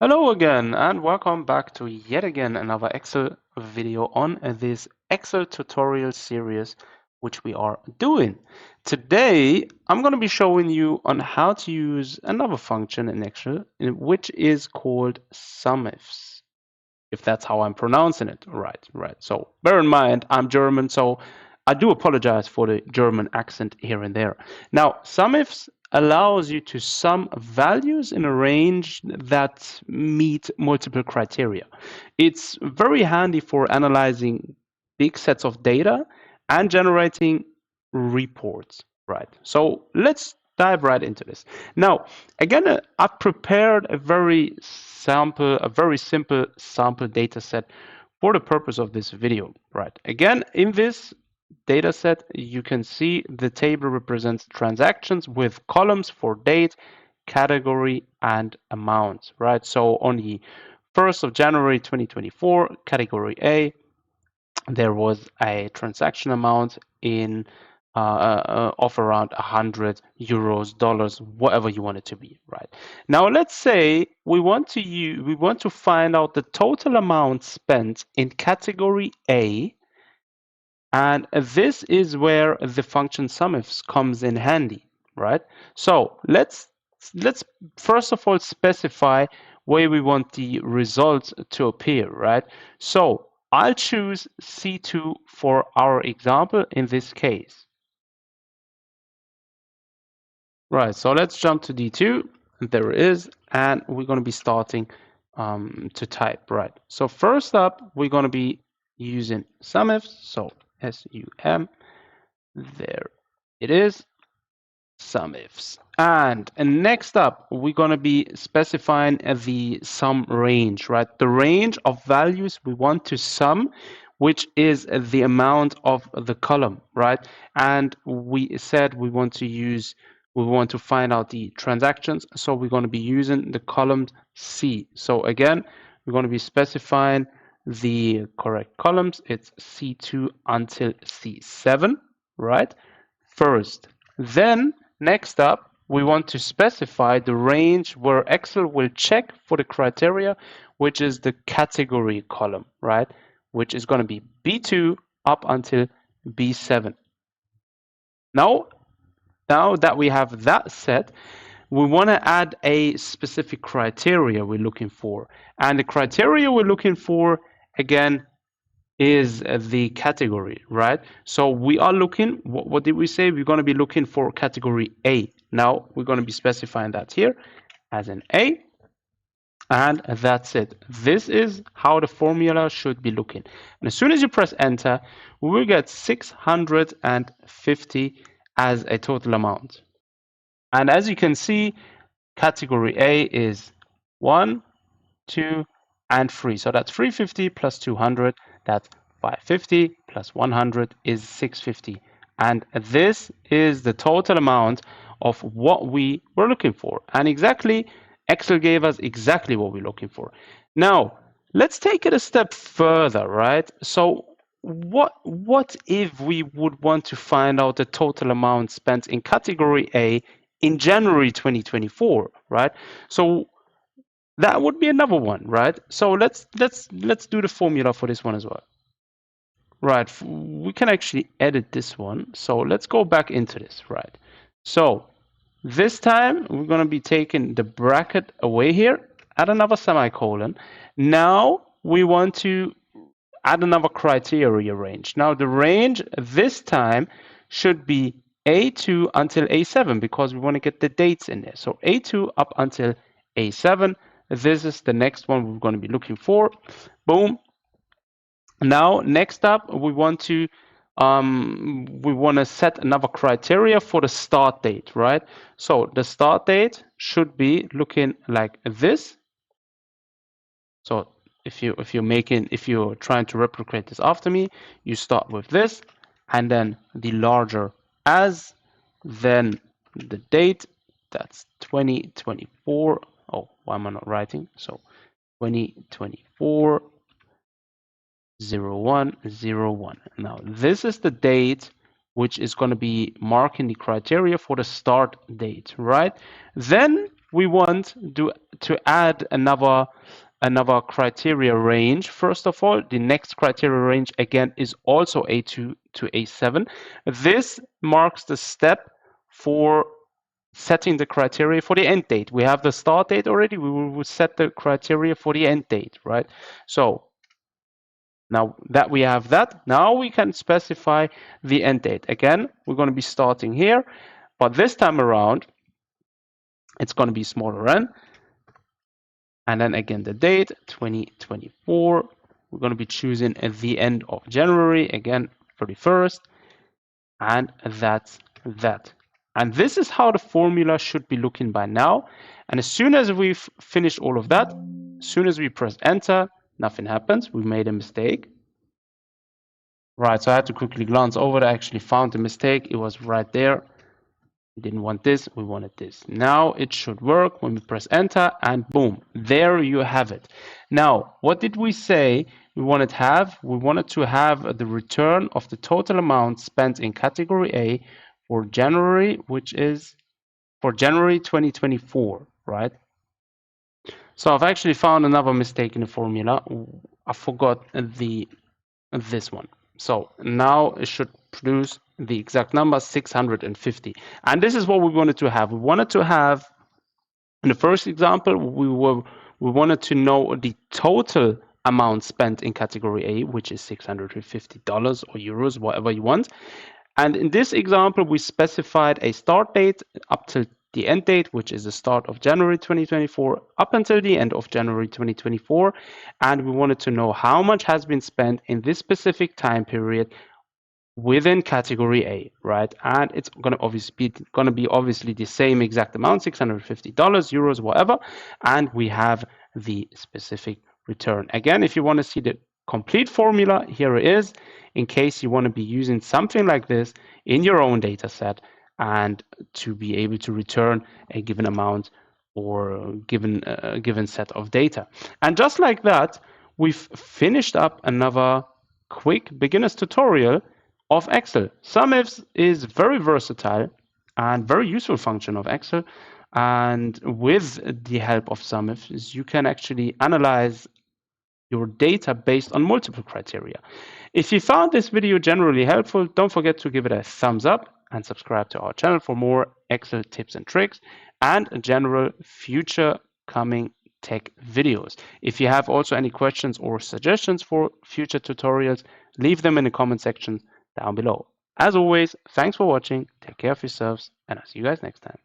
Hello again and welcome back to yet again another Excel video on this Excel tutorial series which we are doing. Today I'm going to be showing you on how to use another function in Excel which is called SUMIFS, if that's how I'm pronouncing it. Right. So bear in mind I'm German, so I do apologize for the German accent here and there. Now, SUMIFS allows you to sum values in a range that meet multiple criteria. It's very handy for analyzing big sets of data and generating reports, right? So let's dive right into this. Now, again, I've prepared a very simple sample data set for the purpose of this video, right? Again, in this data set, you can see the table represents transactions with columns for date, category, and amount, right? So on the 1st of January 2024, category A, there was a transaction amount in of around 100 euros, dollars, whatever you want it to be, right? Now let's say we want to find out the total amount spent in category A, and this is where the function SUMIFS comes in handy, right? So let's first of all specify where we want the results to appear, right? So I'll choose C2 for our example in this case. Right, so let's jump to D2. There it is, and we're going to be starting to type, right? So first up, we're going to be using SUMIFS, so SUM. There it is, SUMIFS. And next up, we're going to be specifying the sum range, right? The range of values we want to sum, which is the amount of the column, right? And we said we want to find out the transactions. So we're going to be using the column C. So again, we're going to be specifying the correct columns. It's C2 until C7, right? First. Then next up, we want to specify the range where Excel will check for the criteria, which is the category column, right? Which is going to be B2 up until B7. Now that we have that set, we want to add a specific criteria we're looking for. And the criteria we're looking for, again, is the category, right? So we are looking, what did we say? We're going to be looking for category A. Now we're going to be specifying that here as an A, and that's it. This is how the formula should be looking. And as soon as you press enter, we will get 650 as a total amount. And as you can see, category A is 1, 2, and 3. So that's 350 plus 200, that's 550 plus 100 is 650. And this is the total amount of what we were looking for. And exactly, Excel gave us exactly what we're looking for. Now, let's take it a step further, right? So what if we would want to find out the total amount spent in category A in January 2024, right? So that would be another one, right? So let's do the formula for this one as well. Right, we can actually edit this one. So let's go back into this, right? So this time we're going to be taking the bracket away here, add another semicolon. Now we want to add another criteria range. Now the range this time should be A2 until A7 because we want to get the dates in there. So A2 up until A7. This is the next one we're going to be looking for. Boom. Now, next up, we want to set another criteria for the start date, right? So the start date should be looking like this. So if you're trying to replicate this after me, you start with this, and then the larger as, then the date, that's 2024. Oh, why am I not writing? So 2024 0101. Now this is the date which is going to be marking the criteria for the start date, right? Then we want to add another criteria range. First of all, the next criteria range again is also A2 to A7. This marks the step for setting the criteria for the end date. We have the start date already. We will set the criteria for the end date, right? So now that we have that, now we can specify the end date. Again, we're going to be starting here, but this time around, it's going to be smaller n. And then again, the date, 2024. We're going to be choosing at the end of January, again, 31st. And that's that. And this is how the formula should be looking by now. And as soon as we've finished all of that, as soon as we press enter, nothing happens. We made a mistake. Right, so I had to quickly glance over it. I actually found the mistake. It was right there. We didn't want this, we wanted this. Now it should work when we press enter, and boom, there you have it. Now, what did we say we wanted to have? We wanted to have the return of the total amount spent in category A for January, which is for January 2024, right? So I've actually found another mistake in the formula. I forgot this one. So now it should produce the exact number, 650. And this is what we wanted to have. We wanted to have, in the first example, we wanted to know the total amount spent in category A, which is $650 or euros, whatever you want. And in this example, we specified a start date up till the end date, which is the start of January 2024, up until the end of January 2024. And we wanted to know how much has been spent in this specific time period within category A, right? And it's going to be obviously the same exact amount, $650, euros, whatever. And we have the specific return. Again, if you want to see the complete formula, here it is, in case you want to be using something like this in your own data set and to be able to return a given amount or a given set of data. And just like that, we've finished up another quick beginner's tutorial of Excel. SUMIFS is very versatile and very useful function of Excel. And with the help of SUMIFS, you can actually analyze your data based on multiple criteria. If you found this video generally helpful, don't forget to give it a thumbs up and subscribe to our channel for more Excel tips and tricks and general future coming tech videos. If you have also any questions or suggestions for future tutorials, leave them in the comment section down below. As always, thanks for watching, take care of yourselves, and I'll see you guys next time.